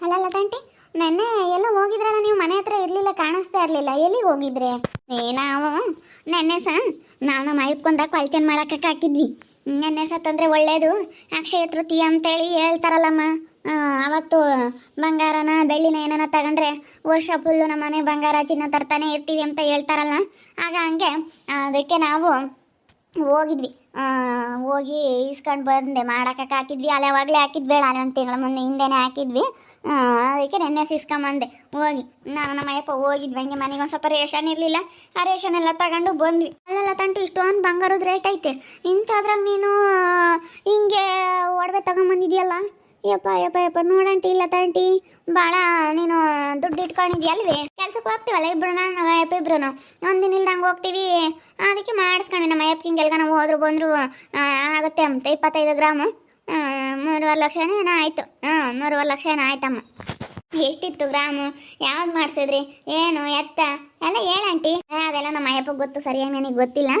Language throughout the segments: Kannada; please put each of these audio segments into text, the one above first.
ಅಲ್ಲಲ್ಲ ತಂಟಿ ನೆನ್ನೆ ಎಲ್ಲ ಹೋಗಿದ್ರಲ್ಲ ನೀವು ಮನೆ ಹತ್ರ ಇರಲಿಲ್ಲ, ಕಾಣಿಸ್ತಾ ಇರಲಿಲ್ಲ, ಎಲ್ಲಿಗೆ ಹೋಗಿದ್ರೆ? ನಾವು ನೆನ್ನೆ ನಾವು ನಮ್ಮ ಅಯ್ಯಪ್ಪಂದಾಗ ಕ್ವಲ್ಚನ್ ಮಾಡಕ್ಕೆ ಹಾಕಿದ್ವಿ. ನೆನ್ನೆ ತಂದರೆ ಒಳ್ಳೇದು ಅಕ್ಷಯ ತೃತೀಯ ಅಂತೇಳಿ ಹೇಳ್ತಾರಲ್ಲಮ್ಮ. ಅವತ್ತು ಬಂಗಾರನ ಬೆಳ್ಳಿನ ಏನಾನ ತಗೊಂಡ್ರೆ ವರ್ಷ ಫುಲ್ಲು ನಮ್ಮ ಮನೆ ಬಂಗಾರ ಚಿನ್ನ ತರ್ತಾನೆ ಇರ್ತೀವಿ ಅಂತ ಹೇಳ್ತಾರಲ್ಲ. ಆಗ ಹಂಗೆ ಅದಕ್ಕೆ ನಾವು ಹೋಗಿದ್ವಿ. ಹೋಗಿ ಇಸ್ಕೊಂಡು ಬಂದೆ. ಮಾಡಕ್ಕೆ ಹಾಕಿದ್ವಿ, ಅವಾಗಲೇ ಹಾಕಿದ್ವಿ, ಬೇಡ ಒಂದು ತಿಂಗಳ ಮುಂದೆ ಹಿಂದೆನೇ ಹಾಕಿದ್ವಿ. ಅದಕ್ಕೆ ನೆನ್ನೆ ಇಸ್ಕೊಂಬಂದೆ ಹೋಗಿ. ನಾನು ನಮ್ಮ ಅಯ್ಯಪ್ಪ ಹೋಗಿದ್ವಿ ಹಂಗೆ. ಮನೆಗೆ ಒಂದು ಸ್ವಲ್ಪ ರೇಷನ್ ಇರಲಿಲ್ಲ, ಆ ರೇಷನ್ ಎಲ್ಲ ತಗೊಂಡು ಬಂದ್ವಿ. ಅಲ್ಲೆಲ್ಲ ತಂಟು ಇಷ್ಟೊಂದು ಬಂಗಾರದ ರೇಟ್ ಐತೆ, ಇಂಥದ್ರಾಗ ನೀನು ಹಿಂಗೆ ಒಡವೆ ತಗೊಂಬಂದಿದ್ಯಲ್ಲ. ಯಪ್ಪ ಯಪ್ಪ ಯಪ್ಪ ನೋಡಂಟಿ. ಇಲ್ಲ ತಂಟಿ ಭಾಳ ನೀನು ದುಡ್ಡು ಇಟ್ಕೊಂಡಿದ್ಯಲ್ವೇ? ಕೆಲ್ಸಕ್ಕೆ ಹೋಗ್ತೀವಲ್ಲ ಇಬ್ರು, ನಾನು ಅಯ್ಯಪ್ಪ ಇಬ್ರು ಒಂದಿನ ಇಲ್ದಂಗೆ ಹೋಗ್ತೀವಿ. ಅದಕ್ಕೆ ಮಾಡಿಸ್ಕೊಂಡು ನಮ್ಮ ಅಯ್ಯಪ್ಪ ಹಿಂಗೆಲ್ಗ ನಾವು ಹೋದ್ರು ಬಂದರು ಆಗುತ್ತೆ ಅಂತ 25 ಗ್ರಾಮು 3.5 ಲಕ್ಷ ಏನೋ ಆಯಿತು. 3.5 ಲಕ್ಷ ಏನೋ ಆಯ್ತಮ್ಮ. ಎಷ್ಟಿತ್ತು ಗ್ರಾಮು, ಯಾವ್ದು ಮಾಡಿಸಿದ್ರಿ, ಏನು ಎತ್ತ ಎಲ್ಲ ಹೇಳಂಟಿ. ಅದೆಲ್ಲ ನಮ್ಮ ಅಯ್ಯಪ್ಪಗೆ ಗೊತ್ತು, ಸರಿಯಾಗಿ ನನಗೆ ಗೊತ್ತಿಲ್ಲ.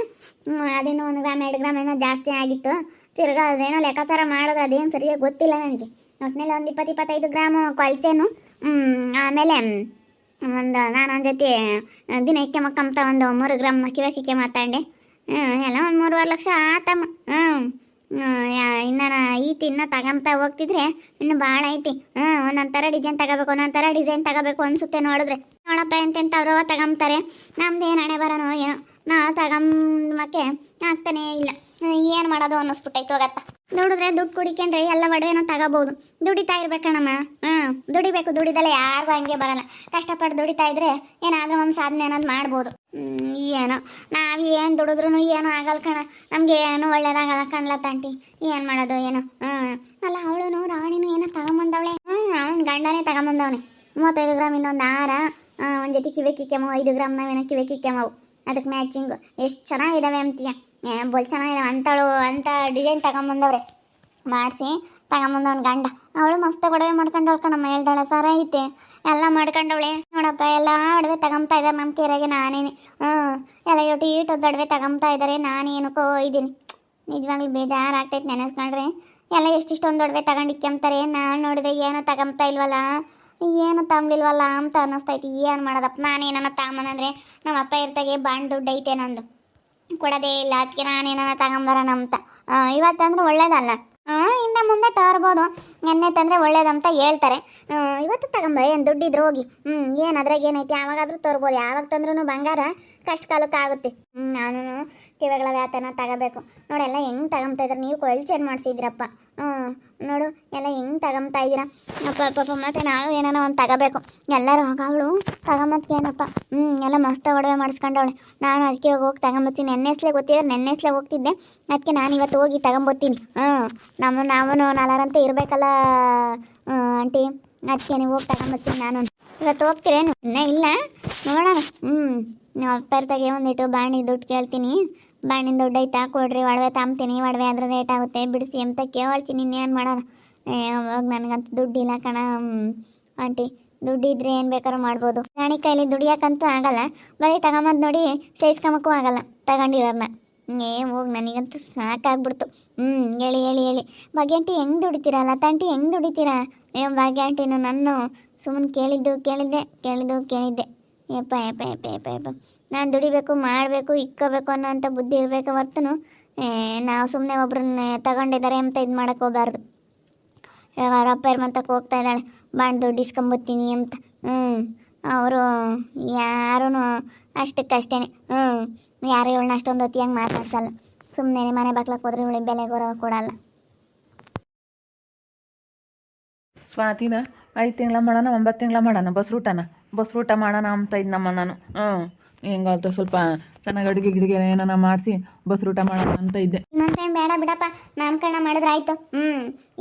ಅದೇನೋ 1 ಗ್ರಾಮ್ 2 ಗ್ರಾಮ್ ಏನೋ ಜಾಸ್ತಿ ಆಗಿತ್ತು. ತಿರ್ಗಾ ಅದೇನೋ ಲೆಕ್ಕಾಚಾರ ಮಾಡೋದು ಅದೇನು ಸರಿಯಾಗಿ ಗೊತ್ತಿಲ್ಲ ನನಗೆ. ಒಟ್ಟಿನಲ್ಲಿ ಒಂದು 20-25 ಗ್ರಾಮು ಕೊಳ್ತೇನು. ಆಮೇಲೆ ನಾನು ಒಂದು ಜೊತೆ ದಿನಕ್ಕೆ ಮಕ್ಕಂತ ಒಂದು 3 ಗ್ರಾಮ್ ಕಿವಕಿಕ್ಕೆ ಮಾತಾಡೆ. ಎಲ್ಲ ಒಂದು 3.5 ಲಕ್ಷ ಆತಮ್ಮ. ಇನ್ನು ಇನ್ನು ತಗೊಂತ ಹೋಗ್ತಿದ್ರೆ ಇನ್ನು ಭಾಳ ಐತಿ. ಒಂದೊಂದು ಥರ ಡಿಸೈನ್ ತಗೋಬೇಕು, ಒಂದೊಂದು ಥರ ಡಿಸೈನ್ ತಗೋಬೇಕು ಅನಿಸುತ್ತೆ ನೋಡಿದ್ರೆ. ನೋಡಪ್ಪ ಎಂತೆಂಥವ್ರು ತಗೊಂತಾರೆ. ನಮ್ದು ಏನು ಹಣೆ ಬರೋನೋ ಏನೋ, ನಾವು ತಗೊಂಬಕ್ಕೆ ಆಗ್ತಾನೇ ಇಲ್ಲ. ಏನು ಮಾಡೋದು ಅನ್ನಿಸ್ಬಿಟ್ಟೈತೆ ಹೋಗತ್ತ. ದುಡಿದ್ರೆ ದುಡ್ಡು ಕುಡಿಕೊಂಡ್ರೆ ಎಲ್ಲ ಒಡವೆನೋ ತಗೋಬೋದು. ದುಡಿತಾ ಇರ್ಬೇಕಣ್ಣಮ್ಮ. ದುಡಿಬೇಕು, ದುಡಿದಲ್ಲ ಯಾರಿಗೂ ಹಂಗೆ ಬರಲ್ಲ. ಕಷ್ಟಪಟ್ಟು ದುಡಿತಾ ಇದ್ರೆ ಏನಾದರೂ ಒಂದು ಸಾಧನೆ ಅನ್ನೋದು ಮಾಡ್ಬೋದು. ಏನೋ ನಾವು ಏನು ದುಡಿದ್ರೂ ಏನೂ ಆಗಲ್ಲ ಕಣ, ನಮಗೆ ಏನು ಒಳ್ಳೇದಾಗಲ್ಲ ಕಣ್ಲ ತಂಟಿ. ಏನು ಮಾಡೋದು ಏನೋ. ಅಲ್ಲ ಅವಳು ರಾಣಿನೂ ಏನೋ ತಗೊಂಬಂದವಳೆ. ಅವ್ನ ಗಂಡನೇ ತಗೊಂಬಂದವನೆ. 35 ಗ್ರಾಮ್ ಇನ್ನೊಂದು ಹಾರ, ಒಂದು ಜೊತೆ ಕಿವೆಕಿಕ್ಕೆಮವು 5 ಗ್ರಾಮ್ ನಾವೇನೋ ಕಿವೆಕಿಕ್ಕೆಮವು. ಅದಕ್ಕೆ ಮ್ಯಾಚಿಂಗು ಎಷ್ಟು ಚೆನ್ನಾಗಿದ್ದಾವೆ ಅಂತೀಯ. ಬೋಲ್ ಚೆನ್ನಾಗಿದ್ದಾವೆ ಅಂಥ ಡಿಸೈನ್ ತಗೊಂಬಂದವ್ರೆ ಮಾಡಿಸಿ ತಗೊಂಬಂದವನ ಗಂಡ. ಅವಳು ಮಸ್ತ್ ಒಡವೆ ಮಾಡ್ಕೊಂಡವಳು ಕಣಮ್ಮ. 2 ಸರ ಐತೆ ಎಲ್ಲ ಮಾಡ್ಕೊಂಡವಳೆ ನೋಡಪ್ಪ. ಎಲ್ಲ ಒಡವೆ ತಗೊಂತಾ ಇದ್ದಾರೆ ನಮ್ಮ ಕೇರಾಗೆ. ನಾನೇನೆ ಎಲ್ಲ ಈಟೊದ್ದು ಒಡವೆ ತಗೊಂತಾ ಇದ್ದಾರೆ. ನಾನೇನಕ್ಕೋ ಇದ್ದೀನಿ. ನಿಜವಾಗ್ಲೂ ಬೇಜಾರಾಗ್ತೈತೆ ನೆನೆಸ್ಕೊಂಡ್ರೆ. ಎಲ್ಲ ಎಷ್ಟಿಷ್ಟೊಂದು ಒಡವೆ ತಗೊಂಡಿಕ್ಕೆಂತಾರೆ. ನಾನು ನೋಡಿದೆ ಏನೋ ತಗೊಂತಾ ಇಲ್ವಲ್ಲ, ಏನು ತಗೊಂಡಿಲ್ವಲ್ಲ ಅಂತ ಅನ್ನಿಸ್ತೈತಿ. ಏನು ಮಾಡೋದಪ್ಪ. ನಾನೇನ ತಗೊಂಬಂದ್ರೆ ನಮ್ಮ ಅಪ್ಪ ಇರ್ತಾಗೆ ಬಾಂಡ್ ದುಡ್ಡು ಐತೆ ನಂದು, ಕೊಡೋದೇ ಇಲ್ಲ. ಅದಕ್ಕೆ ನಾನೇನ ತಗೊಂಬರೋಣ ಅಂತ. ಇವತ್ತಂದ್ರೆ ಒಳ್ಳೇದಲ್ಲ, ಹಿಂದೆ ಮುಂದೆ ತರ್ಬೋದು. ನೆನ್ನೆ ತಂದರೆ ಒಳ್ಳೇದಂತ ಹೇಳ್ತಾರೆ. ಇವತ್ತು ತಗೊಂಬ, ಏನು ದುಡ್ಡಿದ್ರು ಹೋಗಿ. ಏನು ಅದ್ರಾಗ ಏನೈತಿ, ಯಾವಾಗಾದ್ರೂ ತರ್ಬೋದು. ಯಾವಾಗ ತಂದ್ರೂ ಬಂಗಾರ ಕಷ್ಟ ಕಾಲಕ್ಕೆ ಆಗುತ್ತೆ. ನಾನು ಕಿವೆಗಳ ವ್ಯಾತನ ತಗೋಬೇಕು ನೋಡಿ. ಎಲ್ಲ ಹೆಂಗೆ ತಗೊಂತಾ ಇದ್ರೆ ನೀವು ಕೊಳ್ಚೇನು ಮಾಡಿಸಿದ್ರಪ್ಪ. ನೋಡು ಎಲ್ಲ ಹೆಂಗೆ ತಗೊಂತಾ ಇದ್ದೀರಾ ಅಪ್ಪ ಪಾಪ. ಮತ್ತು ನಾವು ಏನಾನ ಒಂದು ತಗೋಬೇಕು. ಎಲ್ಲರೂ ಅವಳು ತಗೊಂಬತ್ಕೇನಪ್ಪ. ಎಲ್ಲ ಮಸ್ತ್ ಒಡವೆ ಮಾಡಿಸ್ಕೊಂಡವಳೆ. ನಾನು ಅದಕ್ಕೆ ಹೋಗಿ ತಗೊಂಬತ್ತೀನಿ. ನೆನ್ನೆಸ್ಲೇ ಗೊತ್ತಿದ್ರೆ ನೆನ್ನೆಸ್ಲೇ ಹೋಗ್ತಿದ್ದೆ. ಅದಕ್ಕೆ ನಾನು ಇವತ್ತು ಹೋಗಿ ತಗೊಂಬತ್ತೀನಿ. ನಾವು ನಾಲ್ಕರಂತೆ ಇರಬೇಕಲ್ಲ ಆಂಟಿ. ಅದಕ್ಕೆ ನೀವು ಹೋಗಿ ತಗೊಂಬತ್ತೀನಿ. ನಾನು ಇವತ್ತು ಹೋಗ್ತೀರೇನು? ಇನ್ನೇ ಇಲ್ಲ, ನೋಡೋಣ. ನೀವು ಅಪ್ಪರ್ತಾಗೆ ಒಂದಿಟ್ಟು ಬಾಣಿ ದುಡ್ಡು ಕೇಳ್ತೀನಿ. ಬಾಣಿನ ದುಡ್ಡು ಐತಾ ಕೊಡ್ರಿ, ಒಡವೆ ತಾಂಬ್ತೀನಿ. ಒಡವೆ ಆದ್ರೆ ರೇಟ್ ಆಗುತ್ತೆ ಬಿಡಿಸಿ ಅಂತ ಕೇಳ್ತೀನಿ. ಇನ್ನೇನು ಮಾಡೋಣ. ಹೋಗಿ ನನಗಂತೂ ದುಡ್ಡಿಲ್ಲ ಕಣ ಆಂಟಿ. ದುಡ್ಡಿದ್ರೆ ಏನು ಬೇಕಾದ್ರೂ ಮಾಡ್ಬೋದು. ರಾಣಿ ಕೈಲಿ ದುಡಿಯೋಕ್ಕಂತೂ ಆಗಲ್ಲ. ಬರೀ ತಗೊಂಬಂದು ನೋಡಿ ಸೇರಿಸ್ಕೊಂಬಕ್ಕೂ ಆಗಲ್ಲ ತಗೊಂಡಿರೋರ್ನ. ಹೋಗಿ ನನಗಂತೂ ಸಾಕಾಗ್ಬಿಡ್ತು. ಹೇಳಿ ಹೇಳಿ ಹೇಳಿ ಭಾಗ್ಯಾಂಟಿ ಹೆಂಗೆ ದುಡಿತೀರಲ್ಲ ತಂಟಿ, ಹೆಂಗೆ ದುಡಿತೀರಾ? ಭಾಗ್ಯಾಂಟಿನೂ ನನ್ನ ಸುಮ್ಮನೆ ಕೇಳಿದ್ದೆ. ಯಪ್ಪ ಯಪ್ಪ ಯಪ್ಪ ಯಪ್ಪ ಯಪ್ಪ. ನಾನು ದುಡಿಬೇಕು, ಮಾಡಬೇಕು, ಇಕ್ಕೋಬೇಕು ಅನ್ನೋಂಥ ಬುದ್ಧಿ ಇರಬೇಕು ಹೊರ್ತನು. ನಾವು ಸುಮ್ಮನೆ ಒಬ್ರನ್ನ ತಗೊಂಡಿದ್ದಾರೆ ಅಂತ ಇದು ಮಾಡೋಕ್ಕೆ ಹೋಗಬಾರ್ದು. ಇವಾಗ ಅವ್ರ ಅಪ್ಪ ಮಂತಕ್ಕೆ ಹೋಗ್ತಾ ಇದ್ದಾಳೆ ಬಾಂಡ್ ದುಡ್ಡು ಇಸ್ಕೊಂಬತ್ತೀನಿ ಅಂತ. ಅವರು ಯಾರೂ ಅಷ್ಟಕ್ಕಷ್ಟೇ. ಯಾರು ಇವಳನ್ನ ಅಷ್ಟೊಂದು ಹೊತ್ತಿ ಹಂಗೆ ಮಾತಾಡ್ಸಲ್ಲ. ಸುಮ್ಮನೆ ಮನೆ ಬಾಗ್ಲಕ್ಕೆ ಹೋದ್ರೆ ಇವಳಿಗೆ ಬೆಲೆ ಗೌರವ ಕೊಡಲ್ಲ. ಸ್ವಾತಿನ 5 ತಿಂಗಳ ಮಾಡೋಣ, 9 ತಿಂಗಳ ಮಾಡೋಣ ಬಸ್ರೂಟ ಮಾಡೋಣ ಅಂತ ಇದ್ನಮ್ಮ ನಾನು. ಹೆಂಗಲ್ತ ಸ್ವಲ್ಪ ಚೆನ್ನಾಗಿ ಅಡುಗೆ ಗಿಡಿಗೆ ಏನಾನ ಮಾಡಿಸಿ ಬಸ್ರೂಟ ಮಾಡೋಣ ಅಂತ ಇದ್ದೆ. ಸೀಮಂತ ಏನು ಬೇಡ ಬಿಡಪ್ಪ, ನಾಮಕರಣ ಮಾಡಿದ್ರೆ ಆಯಿತು.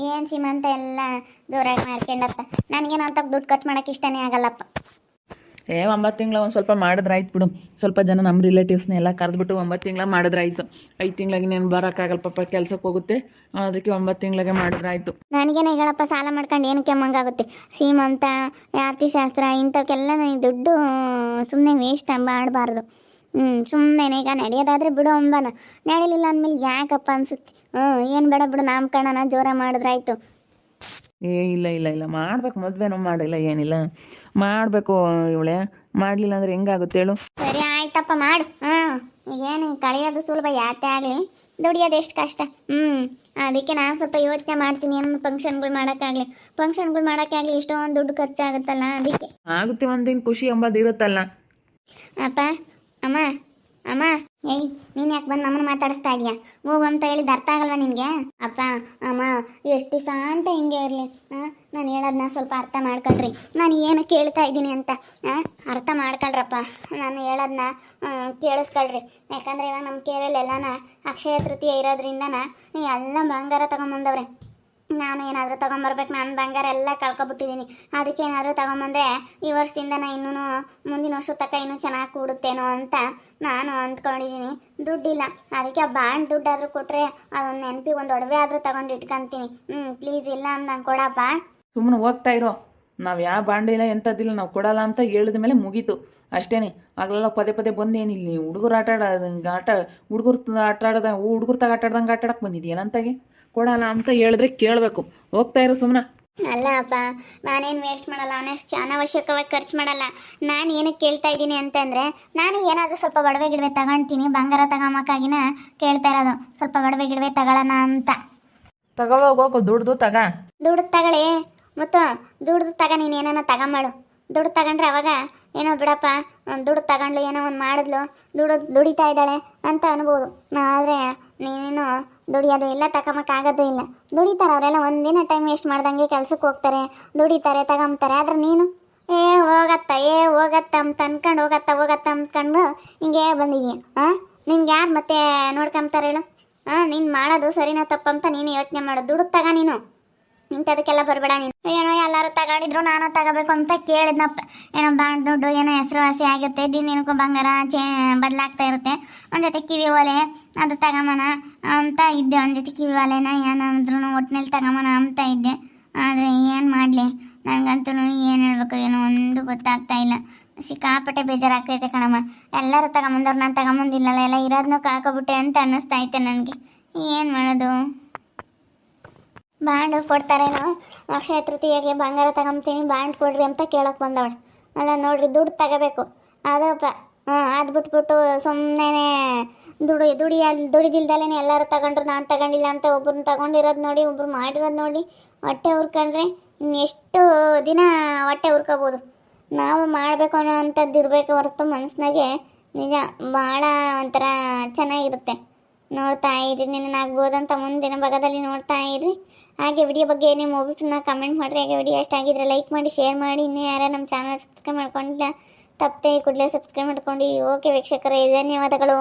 ಏನು ಸೀಮಂತ ಎಲ್ಲ ಜೋರಾಗಿ ಮಾಡ್ಕೊಂಡತ್ತ. ನನಗೇನು ಅಂತ ದುಡ್ಡು ಖರ್ಚು ಮಾಡೋಕೆ ಇಷ್ಟನೇ ಆಗಲ್ಲಪ್ಪ. 9 ತಿಂಗಳ ಒಂದು ಸ್ವಲ್ಪ ಮಾಡಿದ್ರಾಯ್ತು ಬಿಡು. ಸ್ವಲ್ಪ ಜನ ನಮ್ಮ ರಿಲೇಟಿವ್ಸ್ನ ಎಲ್ಲ ಕರೆದ್ಬಿಟ್ಟು 9 ತಿಂಗಳ ಮಾಡಿದ್ರಾಯ್ತು. 5 ತಿಂಗಳಿಗೆ ನೀನು ಬರೋಕ್ಕಾಗಲ್ಲ ಪಾಪ, ಕೆಲ್ಸಕ್ಕೆ ಹೋಗುತ್ತೆ. ಅದಕ್ಕೆ 9 ತಿಂಗಳಿಗೆ ಮಾಡಿದ್ರಾಯ್ತು. ನನಗೇನು ಹೇಳಪ್ಪ, ಸಾಲ ಮಾಡ್ಕೊಂಡು ಏನಕ್ಕೆ ಕೆಮ್ಮಂಗಾಗುತ್ತೆ. ಸೀಮಂತ, ಆರ್ತಿಶಾಸ್ತ್ರ ಇಂಥವಕ್ಕೆಲ್ಲ ನನಗೆ ದುಡ್ಡು ಸುಮ್ಮನೆ ವೇಸ್ಟ್ ಮಾಡಬಾರ್ದು. ಸುಮ್ಮನೆ ಈಗ ನಡೆಯೋದಾದರೆ ಬಿಡು ಅಂಬನ, ನಡೀಲಿಲ್ಲ ಅಂದಮೇಲೆ ಯಾಕಪ್ಪ ಅನಿಸುತ್ತೆ. ಏನು ಬೇಡ ಬಿಡು, ನಾಮಕರಣ ಜೋರ ಮಾಡಿದ್ರಾಯ್ತು. ಇಲ್ಲ ಇಲ್ಲ ಇಲ್ಲ ಮಾಡ್ಬೇಕು, ಮದುವೆನೂ ಮಾಡಿಲ್ಲ ಏನಿಲ್ಲ, ಮಾಡಬೇಕು ಇವಳೆ. ಮಾಡಲಿಲ್ಲ ಅಂದರೆ ಹೆಂಗಾಗುತ್ತೆ ಹೇಳು? ಸರಿ ಆಯ್ತಪ್ಪ ಮಾಡು. ಈಗೇನು ಕಳೆಯೋದು ಸುಲಭ ಯಾತೆ ಆಗಲಿ, ದುಡಿಯೋದು ಎಷ್ಟು ಕಷ್ಟ. ಅದಕ್ಕೆ ನಾನು ಸ್ವಲ್ಪ ಯೋಚನೆ ಮಾಡ್ತೀನಿ, ಏನು ಫಂಕ್ಷನ್ಗಳು ಮಾಡೋಕ್ಕಾಗಲಿ ಇಷ್ಟೊಂದು ದುಡ್ಡು ಖರ್ಚಾಗುತ್ತಲ್ಲ ಅದಕ್ಕೆ. ಆಗುತ್ತೆ, ಒಂದಿನ ಖುಷಿ ಎಂಬುದು ಇರುತ್ತಲ್ಲ. ಅಪ್ಪ, ಅಮ್ಮ, ಅಮ್ಮ, ಏಯ್ ನೀನು ಯಾಕೆ ಬಂದು ನಮ್ಮನ್ನು ಮಾತಾಡಿಸ್ತಾ ಇದೀಯಾ? ಹೋಗು ಅಂತ ಹೇಳಿದ್ದು ಅರ್ಥ ಆಗಲ್ವಾ ನಿನಗೆ? ಅಪ್ಪ, ಅಮ್ಮ, ಎಷ್ಟು ದಿವಸ ಅಂತ ಹಿಂಗೆ ಇರಲಿ. ನಾನು ಹೇಳೋದನ್ನ ಸ್ವಲ್ಪ ಅರ್ಥ ಮಾಡ್ಕೊಳ್ರಿ. ನಾನು ಏನು ಕೇಳ್ತಾ ಇದ್ದೀನಿ ಅಂತ ಅರ್ಥ ಮಾಡ್ಕೊಳ್ರಪ್ಪ. ನಾನು ಹೇಳೋದನ್ನ ಕೇಳಿಸ್ಕೊಳ್ರಿ. ಯಾಕಂದರೆ ಇವಾಗ ನಮ್ಮ ಕೇರಳೆಲ್ಲನ ಅಕ್ಷಯ ತೃತೀಯ ಇರೋದ್ರಿಂದನ ಎಲ್ಲ ಬಂಗಾರ ತಗೊಂಬಂದವ್ರೆ. ನಾನು ಏನಾದರೂ ತೊಗೊಂಬರ್ಬೇಕು, ನಾನು ಬಂಗಾರ ಎಲ್ಲ ಕಳ್ಕೊಬಿಟ್ಟಿದ್ದೀನಿ. ಅದಕ್ಕೆ ಏನಾದರೂ ತೊಗೊಂಬಂದರೆ ಈ ವರ್ಷದಿಂದ ಇನ್ನೂ ಮುಂದಿನ ವರ್ಷ ತನಕ ಇನ್ನೂ ಚೆನ್ನಾಗಿ ಕೂಡುತ್ತೇನೋ ಅಂತ ನಾನು ಅಂದ್ಕೊಂಡಿದ್ದೀನಿ. ದುಡ್ಡಿಲ್ಲ, ಅದಕ್ಕೆ ಆ ಬಾಂಡ್ ದುಡ್ಡಾದರೂ ಕೊಟ್ಟರೆ ಅದೊಂದು ನೆನಪಿಗೆ ಒಂದು ಒಡವೆ ಆದರೂ ತೊಗೊಂಡು ಇಟ್ಕೊತೀನಿ. ಪ್ಲೀಸ್ ಇಲ್ಲ ಅಂದಂಗೆ ಕೊಡಪ್ಪ. ಸುಮ್ಮನೆ ಹೋಗ್ತಾ ಇರೋ. ನಾವು ಯಾವ ಬಾಂಡಿಲ್ಲ ಎಂಥದ್ದಿಲ್ಲ, ನಾವು ಕೊಡಲ್ಲ ಅಂತ ಹೇಳಿದ ಮೇಲೆ ಮುಗೀತು ಅಷ್ಟೇ. ಆಗಲೆಲ್ಲ ಪದೇ ಪದೇ ಬಂದು ಏನಿಲ್ಲ, ಹುಡುಗರು ಹುಡುಗರು ತಾಗ ಆಟಾಡ್ದಂಗೆ ಆಟಾಡಕ್ಕೆ ಬಂದಿದ್ದೀಯ ನಂತಾಗೆ. ಕೊಡಲ್ಲ ಅಂತ ಹೇಳಿದ್ರೆ ಕೇಳಬೇಕು. ಹೋಗ್ತಾ ಇರೋ ಸುಮ್ಮನೆ. ಅಲ್ಲ ಅಪ್ಪ, ನಾನೇನು ವೇಸ್ಟ್ ಮಾಡಲ್ಲ, ಅನಾವಶ್ಯಕವಾಗಿ ಖರ್ಚು ಮಾಡಲ್ಲ. ನಾನು ಏನಕ್ಕೆ ಕೇಳ್ತಾ ಇದ್ದೀನಿ ಅಂತಂದರೆ, ನಾನು ಏನಾದರೂ ಸ್ವಲ್ಪ ಒಡವೆ ಗಿಡವೆ ತಗೊಳ್ತೀನಿ, ಬಂಗಾರ ತಗೊಂಬಕ್ಕಾಗಿನ ಕೇಳ್ತಾ ಇರೋದು. ಸ್ವಲ್ಪ ಒಡವೆ ಗಿಡವೆ ತಗೊಳ್ಳೋಣ ಅಂತ. ತಗೋಗೋಗು, ದುಡ್ದು ದುಡ್ಡು ತಗೊಳ್ಳಿ, ಮತ್ತು ದುಡ್ದು ನೀನು ಏನಾನ ತಗೊಂಬಾಡು. ದುಡ್ಡು ತಗೊಂಡ್ರೆ ಅವಾಗ ಏನೋ ಬಿಡಪ್ಪ, ದುಡ್ಡು ತಗೊಂಡ್ಲು, ಏನೋ ಒಂದು ಮಾಡಿದ್ಲು, ದುಡಿತಾ ಇದ್ದಾಳೆ ಅಂತ ಅನ್ಬೋದು. ಆದರೆ ನೀನು ದುಡಿಯೋದು ಇಲ್ಲ, ತಗೊಂಬಕ್ಕಾಗೋದು ಇಲ್ಲ. ದುಡಿತಾರೆ ಅವರೆಲ್ಲ, ಒಂದಿನ ಟೈಮ್ ವೇಸ್ಟ್ ಮಾಡ್ದಂಗೆ ಕೆಲ್ಸಕ್ಕೆ ಹೋಗ್ತಾರೆ, ದುಡಿತಾರೆ, ತಗೊಂತಾರೆ. ಆದರೆ ನೀನು ಹೋಗತ್ತ ಅಂತ ಅನ್ಕೊಂಡು ಹೋಗತ್ತ ಅಂದ್ಕೊಂಡು ಹಿಂಗೆ ಬಂದಿದೀಯ. ನಿನ್ಗೆ ಯಾರು ಮತ್ತೆ ನೋಡ್ಕೊಂತಾರೆ ಹೇಳು? ನೀನು ಮಾಡೋದು ಸರಿನಾ ತಪ್ಪಂತ ನೀನು ಯೋಚನೆ ಮಾಡು. ದುಡ್ಡು ತಗ ನೀನು, ಇಂಥದಕ್ಕೆಲ್ಲ ಬರಬೇಡ ನೀನು. ಏನೋ ಎಲ್ಲರೂ ತಗೊಂಡಿದ್ರು ನಾನು ತಗೋಬೇಕು ಅಂತ ಕೇಳಿದ್ನಪ್ಪ. ಏನೋ ಬಾಂಡ್ ದುಡ್ಡು ಏನೋ ಹೆಸರುವಾಸಿ ಆಗುತ್ತೆ, ದಿನಕ್ಕೂ ಬಂಗಾರ ಬದಲಾಗ್ತಾ ಇರುತ್ತೆ. ಒಂದು ಜೊತೆ ಕಿವಿ ಒಲೆ ಅದು ತಗೊಂಬನ ಅಂತ ಇದ್ದೆ, ಒಂದು ಜೊತೆ ಕಿವಿ ಒಲೆನ ಏನಾದ್ರೂ ಒಟ್ಟಿನಲ್ಲಿ ತಗೊಂಬನ ಅಂತ ಇದ್ದೆ. ಆದರೆ ಏನು ಮಾಡಲಿ, ನನಗಂತೂ ಏನು ಹೇಳ್ಬೇಕು ಏನೋ ಒಂದು ಗೊತ್ತಾಗ್ತಾ ಇಲ್ಲ. ಸಿಕ್ಕಾಪಟ್ಟೆ ಬೇಜಾರಾಗ್ತೈತೆ ಕಣಮ್ಮ. ಎಲ್ಲರೂ ತಗೊಂಬಂದವ್ರು ನಾನು ತಗೊಂಬಂದಿಲ್ಲಲ್ಲ, ಎಲ್ಲ ಇರೋದನ್ನೂ ಕಳ್ಕೊಬಿಟ್ಟೆ ಅಂತ ಅನ್ನಿಸ್ತಾ ಐತೆ ನನಗೆ. ಏನು ಮಾಡೋದು? ಬಾಂಡು ಕೊಡ್ತಾರೇನೋ, ಅಕ್ಷಯ ತೃತೀಯಗೆ ಬಂಗಾರ ತಗೊಂತೀನಿ ಬಾಂಡ್ ಕೊಡ್ರಿ ಅಂತ ಕೇಳೋಕೆ ಬಂದವಳು. ಅಲ್ಲ ನೋಡ್ರಿ, ದುಡ್ಡು ತಗೋಬೇಕು ಅದಪ್ಪ. ಅದು ಬಿಟ್ಬಿಟ್ಟು ಸುಮ್ಮನೆ ದುಡಿದಿಲ್ದಲೇ ಎಲ್ಲರೂ ತಗೊಂಡ್ರು, ನಾನು ತಗೊಂಡಿಲ್ಲ ಅಂತ ಒಬ್ರನ್ನ ತಗೊಂಡಿರೋದು ನೋಡಿ, ಒಬ್ರು ಮಾಡಿರೋದು ನೋಡಿ ಹೊಟ್ಟೆ ಹುರ್ಕೊಂಡ್ರೆ ಇನ್ನೆಷ್ಟು ದಿನ ಹೊಟ್ಟೆ ಹುರ್ಕೋಬೋದು. ನಾವು ಮಾಡಬೇಕು ಅನ್ನೋ ಅಂಥದ್ದು ಇರಬೇಕು ಹೊರತು ಮನಸ್ಸಿನಾಗೆ ನಿಜ ಭಾಳ ಒಂಥರ ಚೆನ್ನಾಗಿರುತ್ತೆ. ನೋಡ್ತಾ ಇರಿ, ನಿನ್ನಾಗ್ಬೋದಂತ ಮುಂದಿನ ಭಾಗದಲ್ಲಿ ನೋಡ್ತಾ ಇರಿ. ಹಾಗೆ ವಿಡಿಯೋ ಬಗ್ಗೆ ನಿಮ್ಮ ಒಬ್ಬಿಟ್ಟನ್ನ ಕಮೆಂಟ್ ಮಾಡಿರಿ. ಹಾಗೆ ವಿಡಿಯೋ ಇಷ್ಟ ಆಗಿದ್ರೆ ಲೈಕ್ ಮಾಡಿ, ಶೇರ್ ಮಾಡಿ. ಇನ್ನೂ ಯಾರು ನಮ್ಮ ಚಾನಲ್ ಸಬ್ಸ್ಕ್ರೈಬ್ ಮಾಡ್ಕೊಂಡಿಲ್ಲ ತಪ್ಪದೆ ಕೂಡಲೇ ಸಬ್ಸ್ಕ್ರೈಬ್ ಮಾಡ್ಕೊಂಡು. ಓಕೆ ವೀಕ್ಷಕರೇ, ಧನ್ಯವಾದಗಳು.